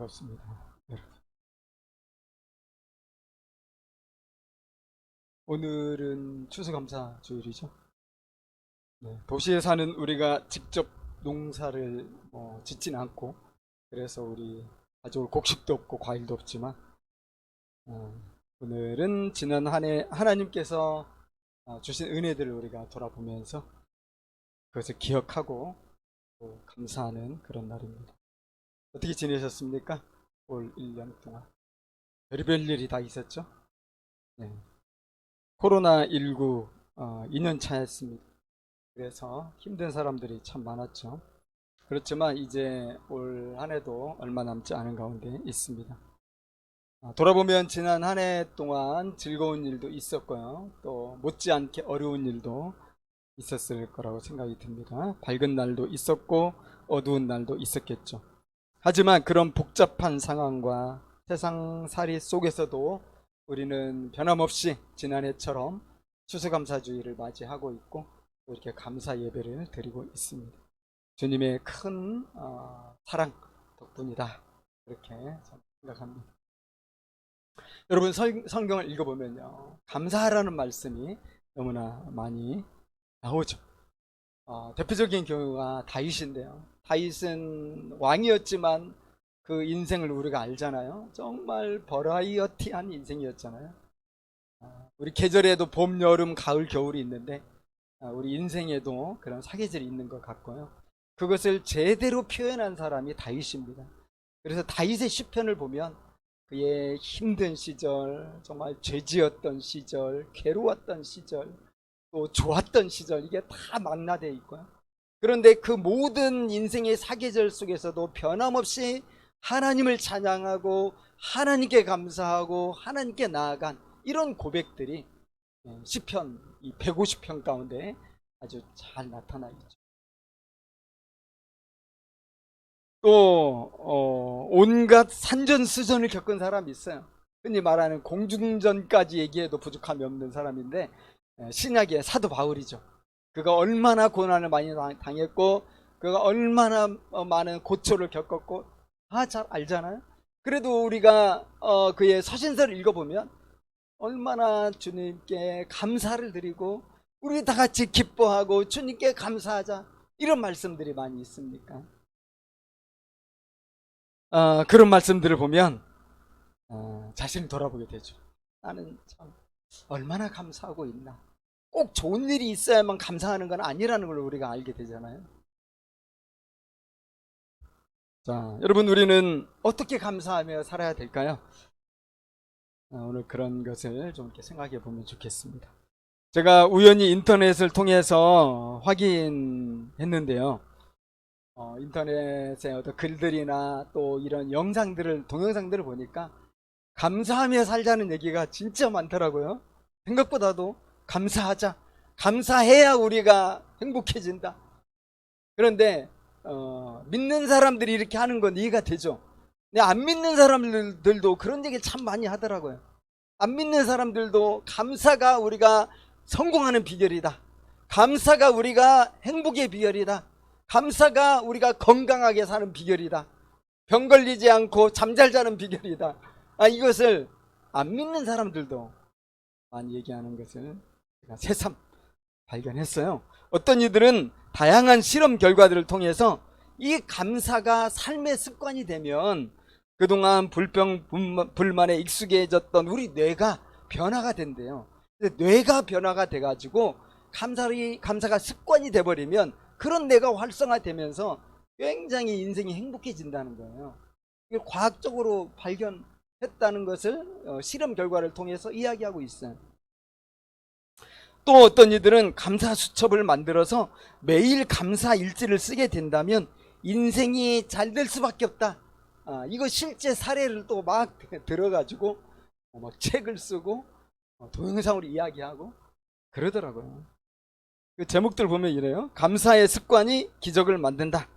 반갑습니다. 여러분. 오늘은 추수감사 주일이죠. 네, 도시에 사는 우리가 직접 농사를 짓진 않고, 그래서 우리 가져올 곡식도 없고 과일도 없지만, 어, 오늘은 지난 한 해 하나님께서 주신 은혜들을 우리가 돌아보면서 그것을 기억하고 또 감사하는 그런 날입니다. 어떻게 지내셨습니까? 올 1년 동안 별의별 일이 다 있었죠? 네. 코로나19 2년 차였습니다. 그래서 힘든 사람들이 참 많았죠. 그렇지만 이제 올 한 해도 얼마 남지 않은 가운데 있습니다. 돌아보면 지난 한 해 동안 즐거운 일도 있었고요. 또 못지않게 어려운 일도 있었을 거라고 생각이 듭니다. 밝은 날도 있었고 어두운 날도 있었겠죠. 하지만 그런 복잡한 상황과 세상살이 속에서도 우리는 변함없이 지난해처럼 추수감사주의를 맞이하고 있고 또 이렇게 감사 예배를 드리고 있습니다. 주님의 큰 사랑 덕분이다, 그렇게 저는 생각합니다. 여러분, 성경을 읽어보면요, 감사하라는 말씀이 너무나 많이 나오죠. 대표적인 경우가 다윗인데요. 다윗은 왕이었지만 그 인생을 우리가 알잖아요. 정말 버라이어티한 인생이었잖아요. 우리 계절에도 봄, 여름, 가을, 겨울이 있는데 우리 인생에도 그런 사계절이 있는 것 같고요. 그것을 제대로 표현한 사람이 다윗입니다. 그래서 다윗의 시편을 보면 그의 힘든 시절, 정말 죄지었던 시절, 괴로웠던 시절, 또 좋았던 시절, 이게 다 망라되어 있고요. 그런데 그 모든 인생의 사계절 속에서도 변함없이 하나님을 찬양하고 하나님께 감사하고 하나님께 나아간 이런 고백들이 시편 150편 가운데 아주 잘 나타나 있죠. 또 온갖 산전수전을 겪은 사람이 있어요. 흔히 말하는 공중전까지 얘기해도 부족함이 없는 사람인데 신약의 사도 바울이죠. 그가 얼마나 고난을 많이 당했고 그가 얼마나 많은 고초를 겪었고 다 잘 알잖아요. 그래도 우리가 그의 서신서를 읽어보면 얼마나 주님께 감사를 드리고 우리 다 같이 기뻐하고 주님께 감사하자, 이런 말씀들이 많이 있습니까? 그런 말씀들을 보면 자신을 돌아보게 되죠. 나는 참 얼마나 감사하고 있나. 꼭 좋은 일이 있어야만 감사하는 건 아니라는 걸 우리가 알게 되잖아요. 자, 여러분, 우리는 어떻게 감사하며 살아야 될까요? 오늘 그런 것을 좀 이렇게 생각해 보면 좋겠습니다. 제가 우연히 인터넷을 통해서 확인했는데요. 인터넷에 어떤 글들이나 또 이런 동영상들을 보니까 감사하며 살자는 얘기가 진짜 많더라고요. 생각보다도 감사하자, 감사해야 우리가 행복해진다. 그런데 믿는 사람들이 이렇게 하는 건 이해가 되죠. 근데 안 믿는 사람들도 그런 얘기를 참 많이 하더라고요. 안 믿는 사람들도 감사가 우리가 성공하는 비결이다, 감사가 우리가 행복의 비결이다, 감사가 우리가 건강하게 사는 비결이다, 병 걸리지 않고 잠잘 자는 비결이다, 이것을 안 믿는 사람들도 많이 얘기하는 것을 제가 새삼 발견했어요. 어떤 이들은 다양한 실험 결과들을 통해서 이 감사가 삶의 습관이 되면 그동안 불만에 익숙해졌던 우리 뇌가 변화가 된대요. 뇌가 변화가 돼가지고 감사가 습관이 돼버리면 그런 뇌가 활성화되면서 굉장히 인생이 행복해진다는 거예요. 이걸 과학적으로 발견했다는 것을 실험 결과를 통해서 이야기하고 있어요. 또 어떤 이들은 감사 수첩을 만들어서 매일 감사 일지를 쓰게 된다면 인생이 잘 될 수밖에 없다. 이거 실제 사례를 또 막 들어가지고 막 책을 쓰고 동영상으로 이야기하고 그러더라고요. 그 제목들 보면 이래요. 감사의 습관이 기적을 만든다.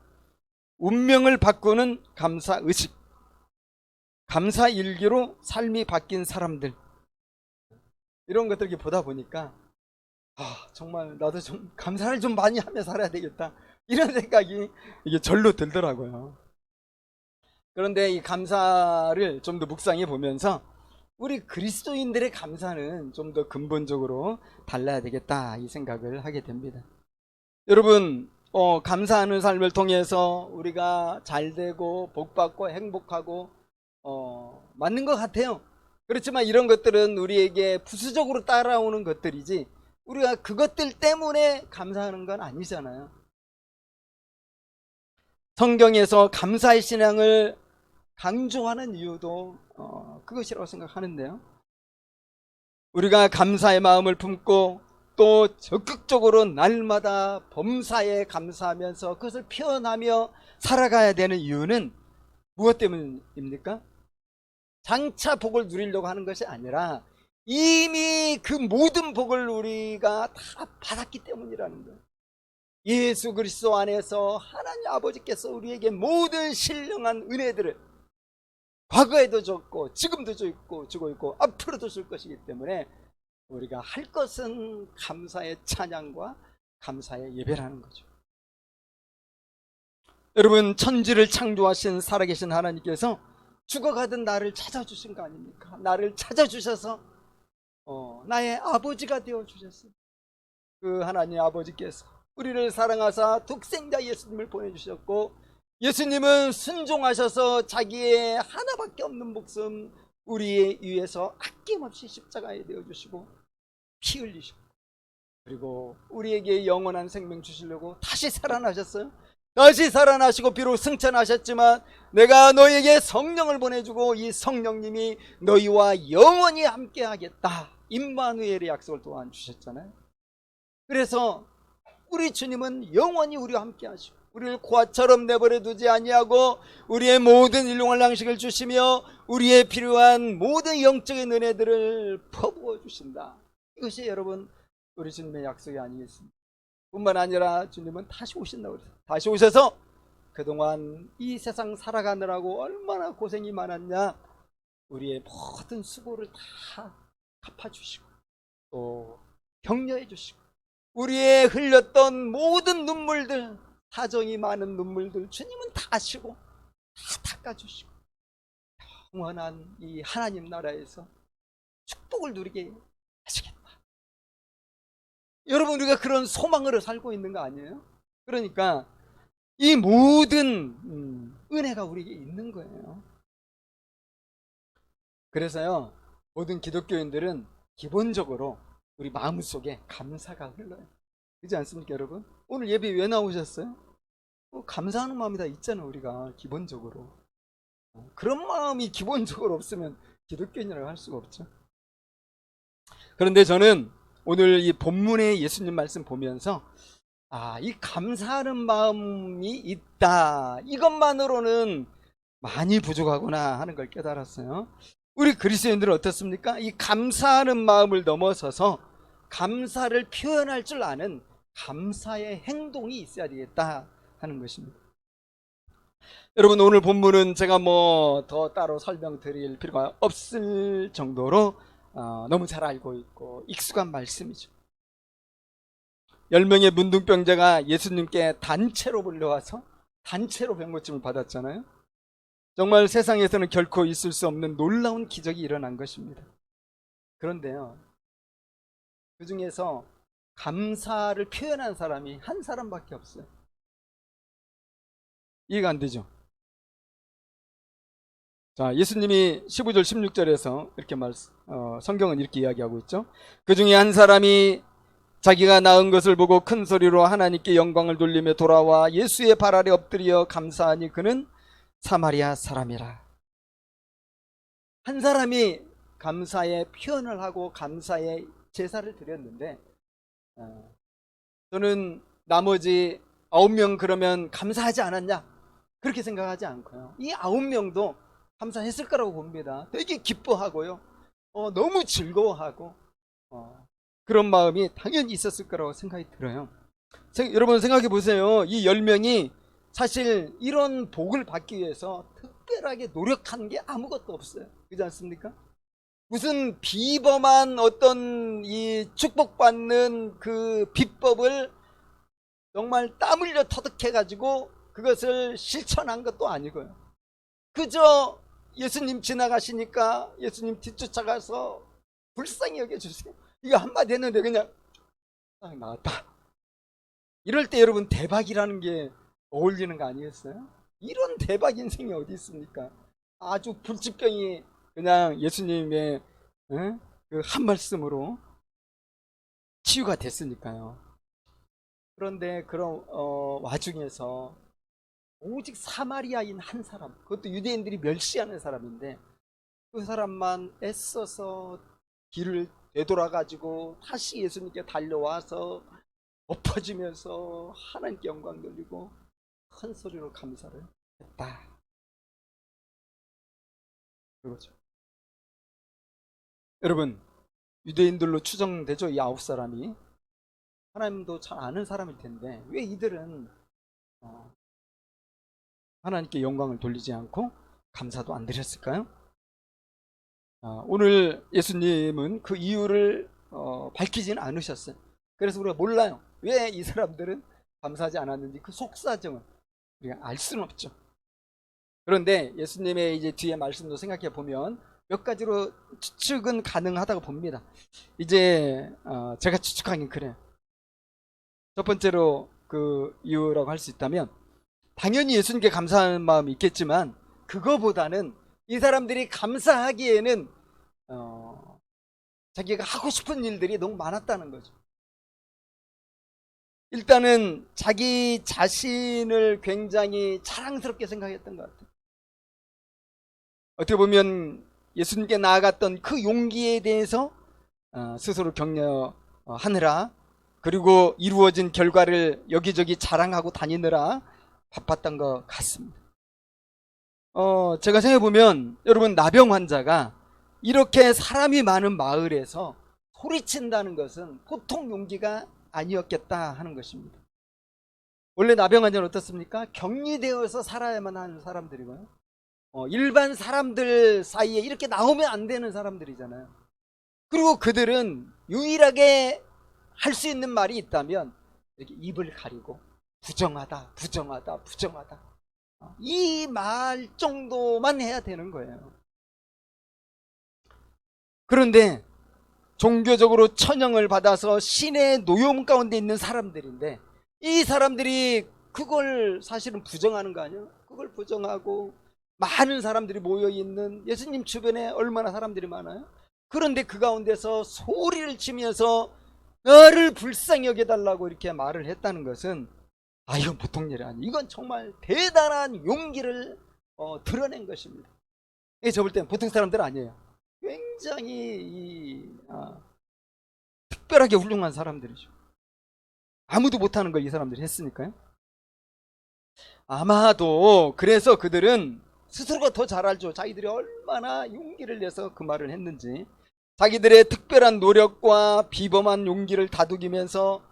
운명을 바꾸는 감사 의식. 감사 일기로 삶이 바뀐 사람들. 이런 것들 이렇게 보다 보니까 정말 나도 좀 감사를 좀 많이 하며 살아야 되겠다, 이런 생각이 이게 절로 들더라고요. 그런데 이 감사를 좀 더 묵상해 보면서 우리 그리스도인들의 감사는 좀 더 근본적으로 달라야 되겠다 이 생각을 하게 됩니다. 여러분 감사하는 삶을 통해서 우리가 잘되고 복받고 행복하고 맞는 것 같아요. 그렇지만 이런 것들은 우리에게 부수적으로 따라오는 것들이지 우리가 그것들 때문에 감사하는 건 아니잖아요. 성경에서 감사의 신앙을 강조하는 이유도 그것이라고 생각하는데요. 우리가 감사의 마음을 품고 또 적극적으로 날마다 범사에 감사하면서 그것을 표현하며 살아가야 되는 이유는 무엇 때문입니까? 장차 복을 누리려고 하는 것이 아니라 이미 그 모든 복을 우리가 다 받았기 때문이라는 거예요. 예수 그리스도 안에서 하나님 아버지께서 우리에게 모든 신령한 은혜들을 과거에도 줬고 지금도 주고 있고 앞으로도 줄 것이기 때문에 우리가 할 것은 감사의 찬양과 감사의 예배라는 거죠. 여러분, 천지를 창조하신 살아계신 하나님께서 죽어가던 나를 찾아주신 거 아닙니까? 나를 찾아주셔서 나의 아버지가 되어주셨어요. 그 하나님 아버지께서 우리를 사랑하사 독생자 예수님을 보내주셨고, 예수님은 순종하셔서 자기의 하나밖에 없는 목숨 우리에 위해서 아낌없이 십자가에 되어주시고 피 흘리셨고, 그리고 우리에게 영원한 생명 주시려고 다시 살아나셨어요. 다시 살아나시고 비록 승천하셨지만 내가 너희에게 성령을 보내주고 이 성령님이 너희와 영원히 함께 하겠다, 임마누엘의 약속을 또한 주셨잖아요. 그래서 우리 주님은 영원히 우리와 함께 하시고 우리를 고아처럼 내버려 두지 아니하고 우리의 모든 일용할 양식을 주시며 우리의 필요한 모든 영적인 은혜들을 퍼부어 주신다. 이것이 여러분 우리 주님의 약속이 아니겠습니까? 뿐만 아니라 주님은 다시 오신다고 그랬어요. 다시 오셔서 그동안 이 세상 살아가느라고 얼마나 고생이 많았냐, 우리의 모든 수고를 다 갚아주시고 또 격려해 주시고 우리의 흘렸던 모든 눈물들, 사정이 많은 눈물들 주님은 다 아시고 다 닦아주시고 영원한 이 하나님 나라에서 축복을 누리게 하시겠다. 여러분, 우리가 그런 소망으로 살고 있는 거 아니에요? 그러니까 이 모든 은혜가 우리에게 있는 거예요. 그래서요, 모든 기독교인들은 기본적으로 우리 마음속에 감사가 흘러요. 그렇지 않습니까, 여러분? 오늘 예배 왜 나오셨어요? 감사하는 마음이 다 있잖아요, 우리가 기본적으로. 그런 마음이 기본적으로 없으면 기독교인이라고 할 수가 없죠. 그런데 저는 오늘 이 본문의 예수님 말씀 보면서 이 감사하는 마음이 있다, 이것만으로는 많이 부족하구나 하는 걸 깨달았어요. 우리 그리스도인들은 어떻습니까? 이 감사하는 마음을 넘어서서 감사를 표현할 줄 아는 감사의 행동이 있어야 되겠다 하는 것입니다. 여러분, 오늘 본문은 제가 뭐 더 따로 설명드릴 필요가 없을 정도로 너무 잘 알고 있고 익숙한 말씀이죠. 10명의 문둥병자가 예수님께 단체로 불려와서 단체로 병고침을 받았잖아요. 정말 세상에서는 결코 있을 수 없는 놀라운 기적이 일어난 것입니다. 그런데요, 그 중에서 감사를 표현한 사람이 한 사람밖에 없어요. 이해가 안 되죠? 자, 예수님이 15절 16절에서 이렇게 성경은 이렇게 이야기하고 있죠. 그 중에 한 사람이 자기가 낳은 것을 보고 큰 소리로 하나님께 영광을 돌리며 돌아와 예수의 발 아래 엎드려 감사하니 그는 사마리아 사람이라. 한 사람이 감사의 표현을 하고 감사의 제사를 드렸는데, 저는 나머지 9명 그러면 감사하지 않았냐 그렇게 생각하지 않고요, 이 9명도 감사했을 거라고 봅니다. 되게 기뻐하고요, 너무 즐거워하고 그런 마음이 당연히 있었을 거라고 생각이 들어요. 여러분 생각해 보세요. 이 10명이 사실 이런 복을 받기 위해서 특별하게 노력한 게 아무것도 없어요. 그렇지 않습니까? 무슨 비범한 어떤 이 축복받는 그 비법을 정말 땀 흘려 터득해 가지고 그것을 실천한 것도 아니고요. 그저 예수님 지나가시니까 예수님 뒤쫓아가서 불쌍히 여겨주세요. 이거 한마디 했는데 그냥 딱 나왔다. 이럴 때 여러분 대박이라는 게 어울리는 거 아니겠어요? 이런 대박 인생이 어디 있습니까? 아주 불치병이 그냥 예수님의 그 한 말씀으로 치유가 됐으니까요. 그런데 그런 와중에서 오직 사마리아인 한 사람, 그것도 유대인들이 멸시하는 사람인데 그 사람만 애써서 길을 되돌아가지고 다시 예수님께 달려와서 엎어지면서 하나님께 영광 돌리고 큰 소리로 감사를 했다. 그거죠. 여러분, 유대인들로 추정되죠. 이 9사람이 하나님도 잘 아는 사람일 텐데 왜 이들은 하나님께 영광을 돌리지 않고 감사도 안 드렸을까요? 오늘 예수님은 그 이유를 밝히지는 않으셨어요. 그래서 우리가 몰라요. 왜 이 사람들은 감사하지 않았는지 그 속사정을 우리가 알 수는 없죠. 그런데 예수님의 이제 뒤에 말씀도 생각해 보면 몇 가지로 추측은 가능하다고 봅니다. 이제 제가 추측하긴 그래요. 첫 번째로 그 이유라고 할 수 있다면 당연히 예수님께 감사하는 마음이 있겠지만 그거보다는 이 사람들이 감사하기에는 자기가 하고 싶은 일들이 너무 많았다는 거죠. 일단은 자기 자신을 굉장히 자랑스럽게 생각했던 것 같아요. 어떻게 보면 예수님께 나아갔던 그 용기에 대해서 스스로 격려하느라 그리고 이루어진 결과를 여기저기 자랑하고 다니느라 바빴던 것 같습니다. 제가 생각해보면 여러분 나병 환자가 이렇게 사람이 많은 마을에서 소리친다는 것은 보통 용기가 아니었겠다 하는 것입니다. 원래 나병 환자는 어떻습니까? 격리되어서 살아야만 하는 사람들이고요. 일반 사람들 사이에 이렇게 나오면 안 되는 사람들이잖아요. 그리고 그들은 유일하게 할 수 있는 말이 있다면 이렇게 입을 가리고 부정하다, 부정하다, 부정하다. 이 말 정도만 해야 되는 거예요. 그런데 종교적으로 천영을 받아서 신의 노여움 가운데 있는 사람들인데 이 사람들이 그걸 사실은 부정하는 거 아니에요? 그걸 부정하고 많은 사람들이 모여있는 예수님 주변에 얼마나 사람들이 많아요? 그런데 그 가운데서 소리를 치면서 너를 불쌍히 여겨달라고 이렇게 말을 했다는 것은 이건 보통 일이 아니에요. 이건 정말 대단한 용기를 드러낸 것입니다. 저 볼 때는 보통 사람들 아니에요. 굉장히 특별하게 훌륭한 사람들이죠. 아무도 못하는 걸 이 사람들이 했으니까요. 아마도 그래서 그들은 스스로가 더 잘 알죠. 자기들이 얼마나 용기를 내서 그 말을 했는지. 자기들의 특별한 노력과 비범한 용기를 다독이면서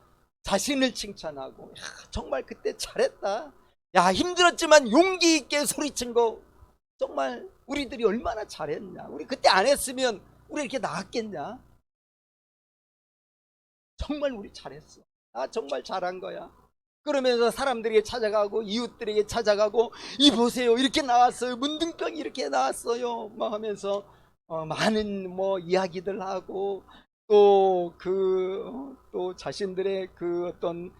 자신을 칭찬하고 정말 그때 잘했다. 야 힘들었지만 용기 있게 소리친 거 정말 우리들이 얼마나 잘했냐. 우리 그때 안 했으면 우리 이렇게 나았겠냐. 정말 우리 잘했어. 정말 잘한 거야. 그러면서 사람들에게 찾아가고 이웃들에게 찾아가고 이 보세요 이렇게 나왔어요. 문둥병이 이렇게 나왔어요. 뭐 하면서 많은 뭐 이야기들 하고 또 자신들의 그 어떤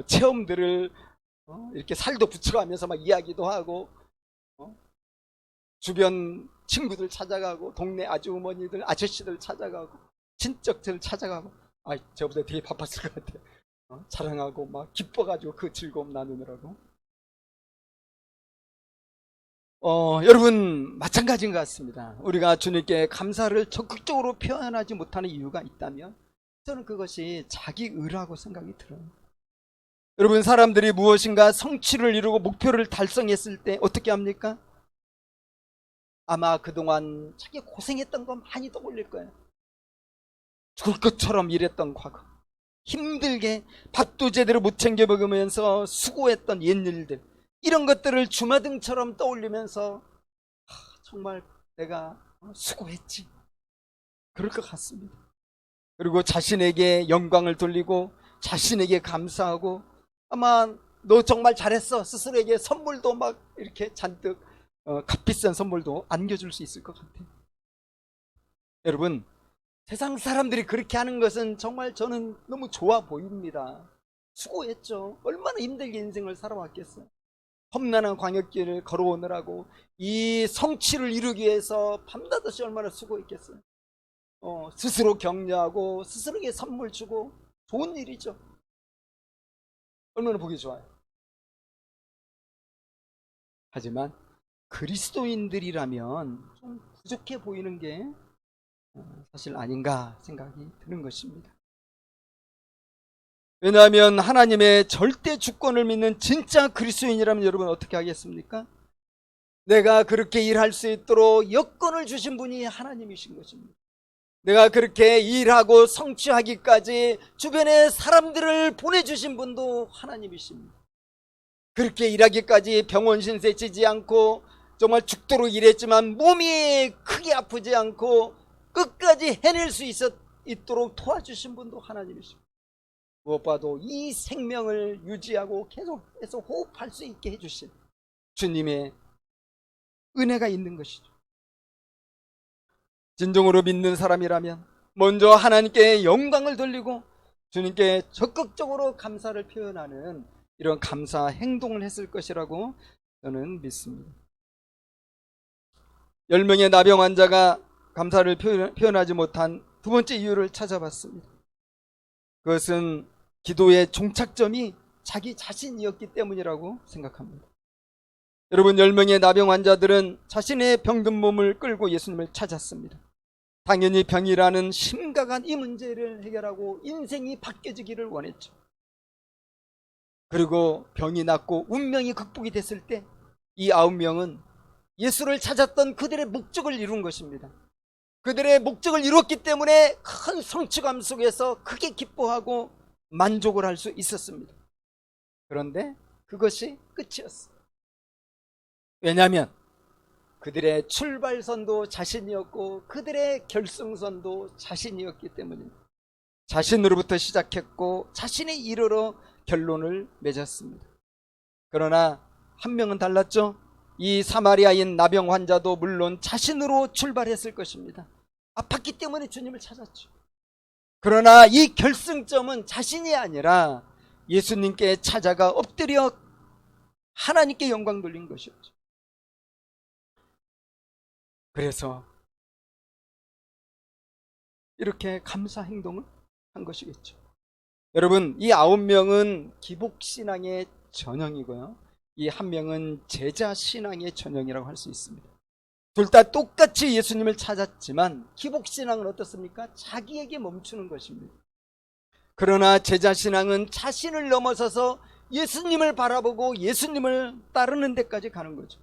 체험들을 이렇게 살도 붙여가면서 막 이야기도 하고 주변 친구들 찾아가고 동네 아주머니들 아저씨들 찾아가고 친척들 찾아가고 저보다 되게 바빴을 것 같아요. 자랑하고 막 기뻐가지고 그 즐거움 나누느라고. 여러분 마찬가지인 것 같습니다. 우리가 주님께 감사를 적극적으로 표현하지 못하는 이유가 있다면 저는 그것이 자기 의라고 생각이 들어요. 여러분 사람들이 무엇인가 성취를 이루고 목표를 달성했을 때 어떻게 합니까? 아마 그동안 자기 고생했던 거 많이 떠올릴 거예요. 죽을 것처럼 일했던 과거, 힘들게 밥도 제대로 못 챙겨 먹으면서 수고했던 옛일들, 이런 것들을 주마등처럼 떠올리면서 정말 내가 수고했지 그럴 것 같습니다. 그리고 자신에게 영광을 돌리고 자신에게 감사하고 아마 너 정말 잘했어 스스로에게 선물도 막 이렇게 잔뜩 값비싼 선물도 안겨줄 수 있을 것 같아요. 여러분, 세상 사람들이 그렇게 하는 것은 정말 저는 너무 좋아 보입니다. 수고했죠. 얼마나 힘들게 인생을 살아왔겠어요. 험난한 광역길을 걸어오느라고 이 성취를 이루기 위해서 밤낮없이 얼마나 수고했겠어요. 스스로 격려하고 스스로에게 선물 주고 좋은 일이죠. 얼마나 보기 좋아요. 하지만 그리스도인들이라면 좀 부족해 보이는 게 사실 아닌가 생각이 드는 것입니다. 왜냐하면 하나님의 절대 주권을 믿는 진짜 그리스도인이라면 여러분 어떻게 하겠습니까? 내가 그렇게 일할 수 있도록 여건을 주신 분이 하나님이신 것입니다. 내가 그렇게 일하고 성취하기까지 주변에 사람들을 보내주신 분도 하나님이십니다. 그렇게 일하기까지 병원 신세 지지 않고 정말 죽도록 일했지만 몸이 크게 아프지 않고 끝까지 해낼 수 있도록 도와주신 분도 하나님이십니다. 무엇보다도 이 생명을 유지하고 계속해서 호흡할 수 있게 해주신 주님의 은혜가 있는 것이죠. 진정으로 믿는 사람이라면 먼저 하나님께 영광을 돌리고 주님께 적극적으로 감사를 표현하는 이런 감사 행동을 했을 것이라고 저는 믿습니다. 10명의 나병 환자가 감사를 표현하지 못한 두 번째 이유를 찾아봤습니다. 그것은 기도의 종착점이 자기 자신이었기 때문이라고 생각합니다. 여러분, 10명의 나병 환자들은 자신의 병든 몸을 끌고 예수님을 찾았습니다. 당연히 병이라는 심각한 이 문제를 해결하고 인생이 바뀌어지기를 원했죠. 그리고 병이 낫고 운명이 극복이 됐을 때 이 9명은 예수를 찾았던 그들의 목적을 이룬 것입니다. 그들의 목적을 이뤘기 때문에 큰 성취감 속에서 크게 기뻐하고 만족을 할 수 있었습니다. 그런데 그것이 끝이었어요. 왜냐하면 그들의 출발선도 자신이었고 그들의 결승선도 자신이었기 때문입니다. 자신으로부터 시작했고 자신의 이르러 결론을 맺었습니다. 그러나 한 명은 달랐죠. 이 사마리아인 나병 환자도 물론 자신으로 출발했을 것입니다. 아팠기 때문에 주님을 찾았죠. 그러나 이 결승점은 자신이 아니라 예수님께 찾아가 엎드려 하나님께 영광 돌린 것이었죠. 그래서 이렇게 감사 행동을 한 것이겠죠. 여러분, 이 9명은 기복신앙의 전형이고요, 이 한 명은 제자신앙의 전형이라고 할 수 있습니다. 둘 다 똑같이 예수님을 찾았지만 기복신앙은 어떻습니까? 자기에게 멈추는 것입니다. 그러나 제자신앙은 자신을 넘어서서 예수님을 바라보고 예수님을 따르는 데까지 가는 거죠.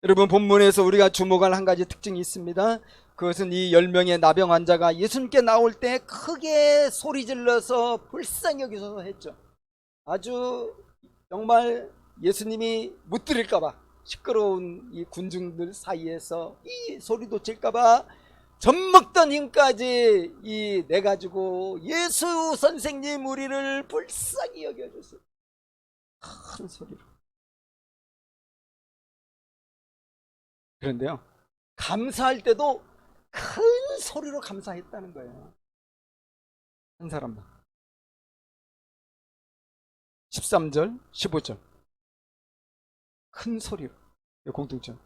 여러분, 본문에서 우리가 주목할 한 가지 특징이 있습니다. 그것은 이 10명의 나병 환자가 예수님께 나올 때 크게 소리 질러서 불쌍히 여기셔서 했죠. 아주 정말 예수님이 못 들을까봐, 시끄러운 이 군중들 사이에서 이 소리도 질까봐 젖먹던 힘까지 내가지고 예수 선생님 우리를 불쌍히 여겨주세요. 큰 소리로. 그런데요, 감사할 때도 큰 소리로 감사했다는 거예요. 한 사람만. 13절, 15절. 큰 소리로. 공통점.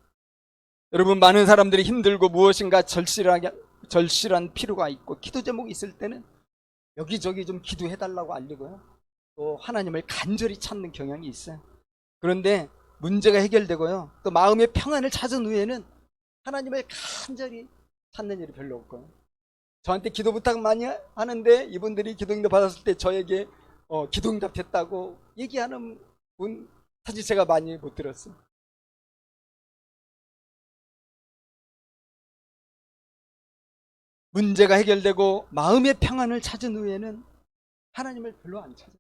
여러분, 많은 사람들이 힘들고 무엇인가 절실한 필요가 있고 기도 제목이 있을 때는 여기저기 좀 기도해달라고 알리고요, 또 하나님을 간절히 찾는 경향이 있어요. 그런데 문제가 해결되고요, 또 마음의 평안을 찾은 후에는 하나님을 간절히 찾는 일이 별로 없고요, 저한테 기도 부탁 많이 하는데 이분들이 기도응답 받았을 때 저에게 기도응답 됐다고 얘기하는 분 사실 제가 많이 못 들었어요. 문제가 해결되고 마음의 평안을 찾은 후에는 하나님을 별로 안 찾아요.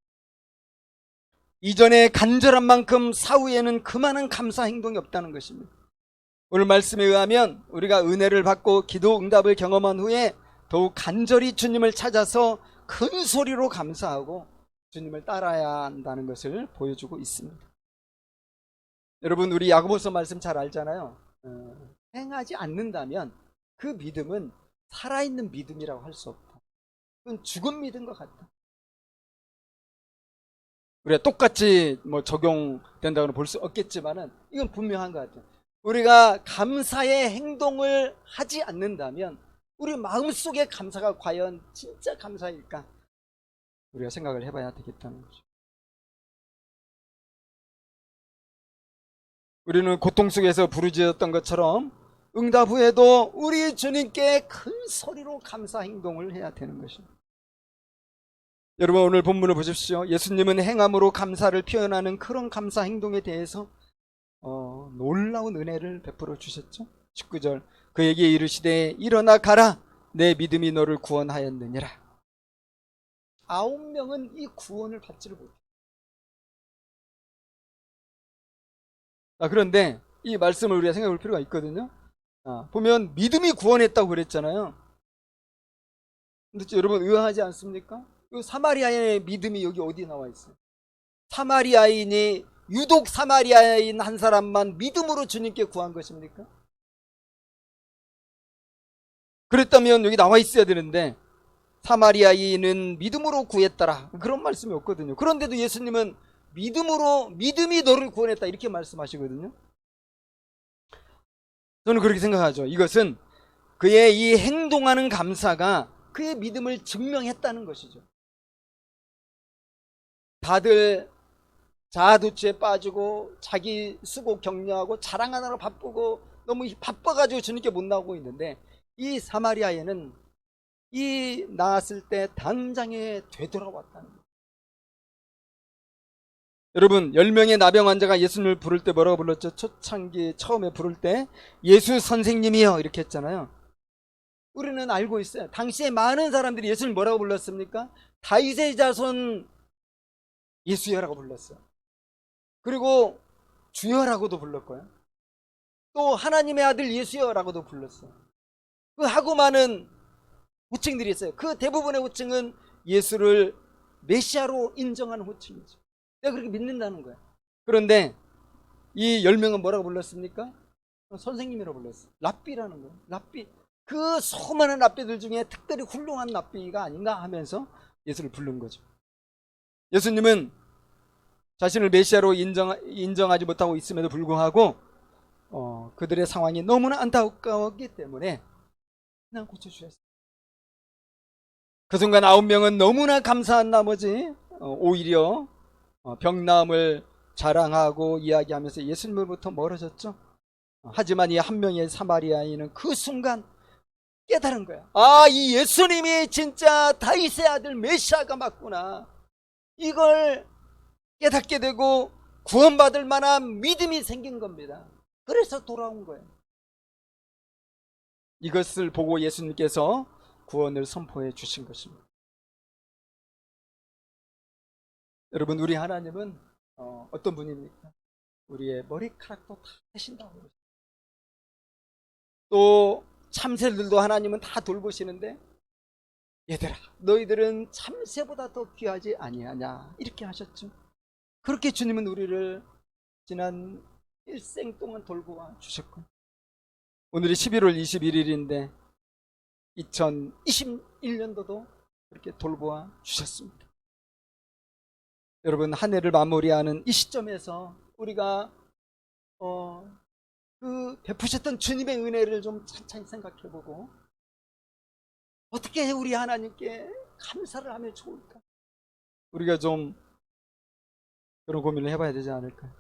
이전에 간절한 만큼 사후에는 그만한 감사 행동이 없다는 것입니다. 오늘 말씀에 의하면 우리가 은혜를 받고 기도 응답을 경험한 후에 더욱 간절히 주님을 찾아서 큰 소리로 감사하고 주님을 따라야 한다는 것을 보여주고 있습니다. 여러분, 우리 야고보서 말씀 잘 알잖아요. 행하지 않는다면 그 믿음은 살아있는 믿음이라고 할 수 없다. 그건 죽은 믿음과 같다. 우리가 똑같이 뭐 적용된다고는 볼 수 없겠지만은 이건 분명한 것 같아요. 우리가 감사의 행동을 하지 않는다면 우리 마음속에 감사가 과연 진짜 감사일까? 우리가 생각을 해봐야 되겠다는 거죠. 우리는 고통 속에서 부르짖었던 것처럼 응답 후에도 우리 주님께 큰 소리로 감사 행동을 해야 되는 것입니다. 여러분, 오늘 본문을 보십시오. 예수님은 행함으로 감사를 표현하는 그런 감사 행동에 대해서 놀라운 은혜를 베풀어 주셨죠. 19절, 그에게 이르시되 일어나 가라, 내 믿음이 너를 구원하였느니라. 9명은 이 구원을 받지를 못해요. 그런데 이 말씀을 우리가 생각해 볼 필요가 있거든요. 보면 믿음이 구원했다고 그랬잖아요. 근데 여러분, 의아하지 않습니까? 이 사마리아인의 믿음이 여기 어디 나와 있어요? 사마리아인이 유독 사마리아인 한 사람만 믿음으로 주님께 구한 것입니까? 그랬다면 여기 나와 있어야 되는데 사마리아인은 믿음으로 구했더라, 그런 말씀이 없거든요. 그런데도 예수님은 믿음이 너를 구원했다, 이렇게 말씀하시거든요. 저는 그렇게 생각하죠. 이것은 그의 이 행동하는 감사가 그의 믿음을 증명했다는 것이죠. 다들 자아도취에 빠지고 자기 수고 격려하고 자랑하느라 바쁘고 너무 바빠가지고 주님께 못 나오고 있는데, 이 사마리아에는 이 나았을 때 당장에 되돌아왔다는 거예요. 여러분, 10명의 나병 환자가 예수님을 부를 때 뭐라고 불렀죠? 초창기 처음에 부를 때 예수 선생님이요, 이렇게 했잖아요. 우리는 알고 있어요. 당시에 많은 사람들이 예수님을 뭐라고 불렀습니까? 다윗의 자손 예수여라고 불렀어요. 그리고 주여라고도 불렀고요. 또 하나님의 아들 예수여라고도 불렀어요. 그 하고 많은 호칭들이 있어요. 그 대부분의 호칭은 예수를 메시아로 인정하는 호칭이죠. 내가 그렇게 믿는다는 거야. 그런데 이 10명은 뭐라고 불렀습니까? 선생님이라고 불렀어요. 랍비라는 거예요. 랍비. 그 수많은 랍비들 중에 특별히 훌륭한 랍비가 아닌가 하면서 예수를 부른 거죠. 예수님은 자신을 메시아로 인정하지 못하고 있음에도 불구하고 그들의 상황이 너무나 안타까웠기 때문에 그냥 고쳐주셨어요. 그 순간 9명은 너무나 감사한 나머지 오히려 병나음을 자랑하고 이야기하면서 예수님으로부터 멀어졌죠. 하지만 이 한 명의 사마리아인은 그 순간 깨달은 거야. 이 예수님이 진짜 다윗의 아들 메시아가 맞구나. 이걸 깨닫게 되고 구원받을 만한 믿음이 생긴 겁니다. 그래서 돌아온 거예요. 이것을 보고 예수님께서 구원을 선포해 주신 것입니다. 여러분, 우리 하나님은 어떤 분입니까? 우리의 머리카락도 다 세신다고 그러죠. 또 참새들도 하나님은 다 돌보시는데, 얘들아, 너희들은 참새보다 더 귀하지 아니하냐, 이렇게 하셨죠. 그렇게 주님은 우리를 지난 일생 동안 돌보아 주셨고, 오늘이 11월 21일인데 2021년도도 그렇게 돌보아 주셨습니다. 여러분, 한 해를 마무리하는 이 시점에서 우리가 그 베푸셨던 주님의 은혜를 좀 찬찬히 생각해보고 어떻게 우리 하나님께 감사를 하면 좋을까? 우리가 좀 그런 고민을 해봐야 되지 않을까?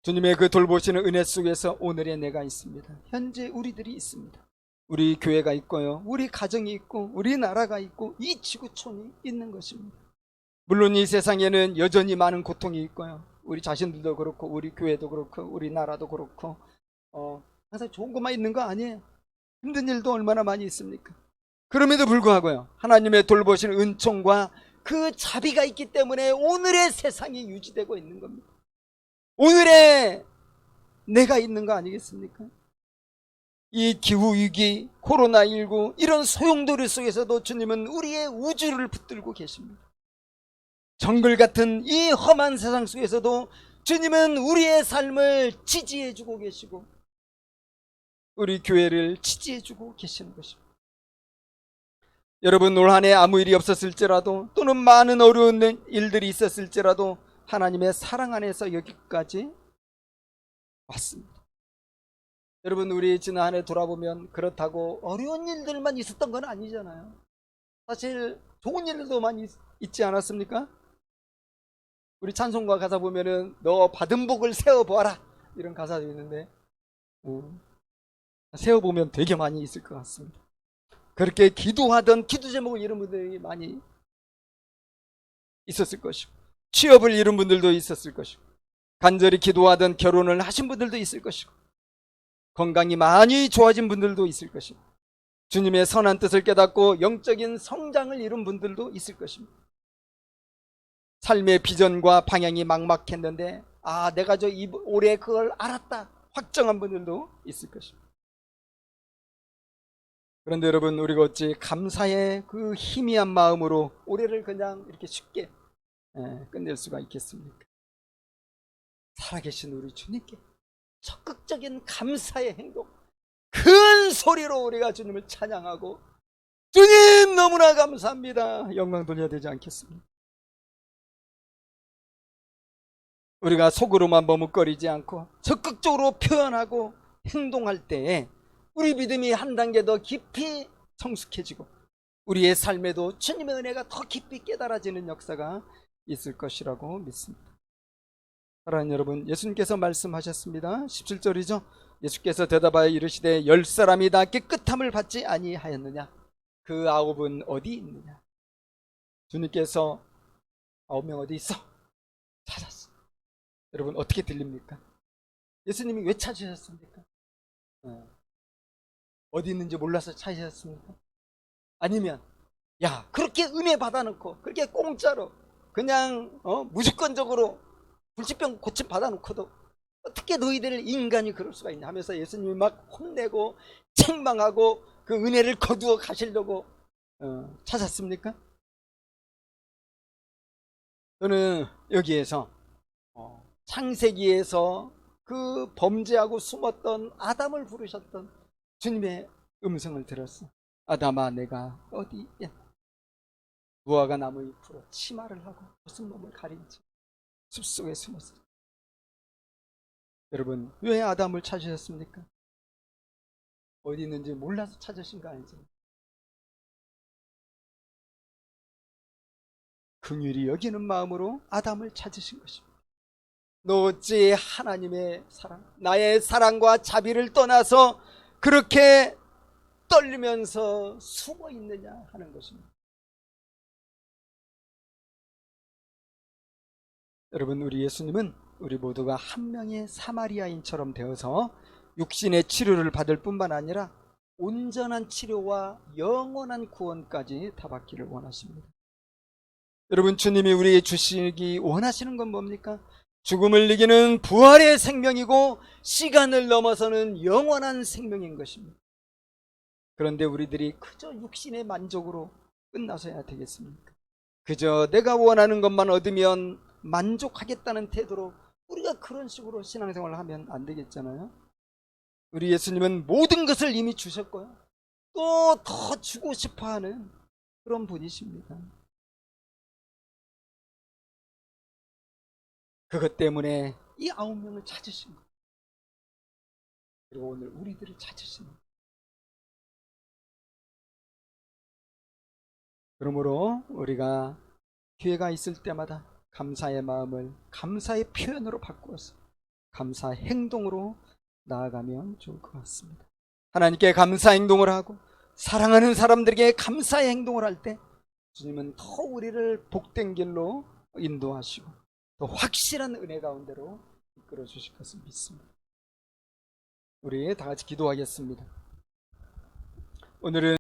주님의 그 돌보시는 은혜 속에서 오늘의 내가 있습니다. 현재 우리들이 있습니다. 우리 교회가 있고요, 우리 가정이 있고, 우리 나라가 있고, 이 지구촌이 있는 것입니다. 물론 이 세상에는 여전히 많은 고통이 있고요, 우리 자신들도 그렇고, 우리 교회도 그렇고, 우리 나라도 그렇고, 항상 좋은 것만 있는 거 아니에요. 힘든 일도 얼마나 많이 있습니까? 그럼에도 불구하고요, 하나님의 돌보시는 은총과 그 자비가 있기 때문에 오늘의 세상이 유지되고 있는 겁니다. 오늘의 내가 있는 거 아니겠습니까? 이 기후위기, 코로나19 이런 소용돌이 속에서도 주님은 우리의 우주를 붙들고 계십니다. 정글 같은 이 험한 세상 속에서도 주님은 우리의 삶을 지지해주고 계시고 우리 교회를 지지해주고 계시는 것입니다. 여러분, 올 한 해 아무 일이 없었을지라도 또는 많은 어려운 일들이 있었을지라도 하나님의 사랑 안에서 여기까지 왔습니다. 여러분, 우리 지난 한 해 돌아보면 그렇다고 어려운 일들만 있었던 건 아니잖아요. 사실 좋은 일들도 많이 있지 않았습니까? 우리 찬송가 가사 보면은 너 받은 복을 세어보아라 이런 가사도 있는데 세어보면 되게 많이 있을 것 같습니다. 그렇게 기도하던 기도 제목을 잃은 분들이 많이 있었을 것이고 취업을 잃은 분들도 있었을 것이고 간절히 기도하던 결혼을 하신 분들도 있을 것이고 건강이 많이 좋아진 분들도 있을 것이고 주님의 선한 뜻을 깨닫고 영적인 성장을 이룬 분들도 있을 것입니다. 삶의 비전과 방향이 막막했는데 내가 올해 그걸 알았다 확정한 분들도 있을 것입니다. 그런데 여러분, 우리가 어찌 감사의 그 희미한 마음으로 올해를 그냥 이렇게 쉽게 끝낼 수가 있겠습니까? 살아계신 우리 주님께 적극적인 감사의 행동, 큰 소리로 우리가 주님을 찬양하고 주님 너무나 감사합니다 영광 돌려야 되지 않겠습니까? 우리가 속으로만 머뭇거리지 않고 적극적으로 표현하고 행동할 때에 우리 믿음이 한 단계 더 깊이 성숙해지고 우리의 삶에도 주님의 은혜가 더 깊이 깨달아지는 역사가 있을 것이라고 믿습니다. 사랑하는 여러분, 예수님께서 말씀하셨습니다. 17절이죠. 예수께서 대답하여 이르시되 10사람이 다 깨끗함을 받지 아니하였느냐? 그 9은 어디 있느냐? 주님께서 9명 어디 있어? 찾았어. 여러분, 어떻게 들립니까? 예수님이 왜 찾으셨습니까? 어디 있는지 몰라서 찾으셨습니까? 아니면 그렇게 은혜 받아놓고 그렇게 공짜로 그냥 무조건적으로 불치병 고침 받아놓고도 어떻게 너희들 인간이 그럴 수가 있냐 하면서 예수님이 막 혼내고 책망하고 그 은혜를 거두어 가시려고 찾았습니까? 저는 여기에서 창세기에서 그 범죄하고 숨었던 아담을 부르셨던 주님의 음성을 들었어. 아담아, 내가 어디 있냐? 무화과 나무 잎으로 치마를 하고 무슨 몸을 가린 채 숲속에 숨었어. 여러분, 왜 아담을 찾으셨습니까? 어디 있는지 몰라서 찾으신 거 아니죠? 긍휼히 여기는 마음으로 아담을 찾으신 것입니다. 너 어찌 하나님의 사랑, 나의 사랑과 자비를 떠나서 그렇게 떨리면서 숨어 있느냐 하는 것입니다. 여러분, 우리 예수님은 우리 모두가 한 명의 사마리아인처럼 되어서 육신의 치료를 받을 뿐만 아니라 온전한 치료와 영원한 구원까지 다 받기를 원하십니다. 여러분, 주님이 우리에게 주시기 원하시는 건 뭡니까? 죽음을 이기는 부활의 생명이고 시간을 넘어서는 영원한 생명인 것입니다. 그런데 우리들이 그저 육신의 만족으로 끝나서야 되겠습니까? 그저 내가 원하는 것만 얻으면 만족하겠다는 태도로 우리가 그런 식으로 신앙생활을 하면 안 되겠잖아요. 우리 예수님은 모든 것을 이미 주셨고요, 또 더 주고 싶어하는 그런 분이십니다. 그것 때문에 이 9명을 찾으신 거예요. 그리고 오늘 우리들을 찾으신 거예요. 그러므로 우리가 기회가 있을 때마다 감사의 마음을 감사의 표현으로 바꾸어서 감사 행동으로 나아가면 좋을 것 같습니다. 하나님께 감사 행동을 하고 사랑하는 사람들에게 감사의 행동을 할 때 주님은 더 우리를 복된 길로 인도하시고 더 확실한 은혜 가운데로 이끌어 주실 것을 믿습니다. 우리 다 같이 기도하겠습니다. 오늘은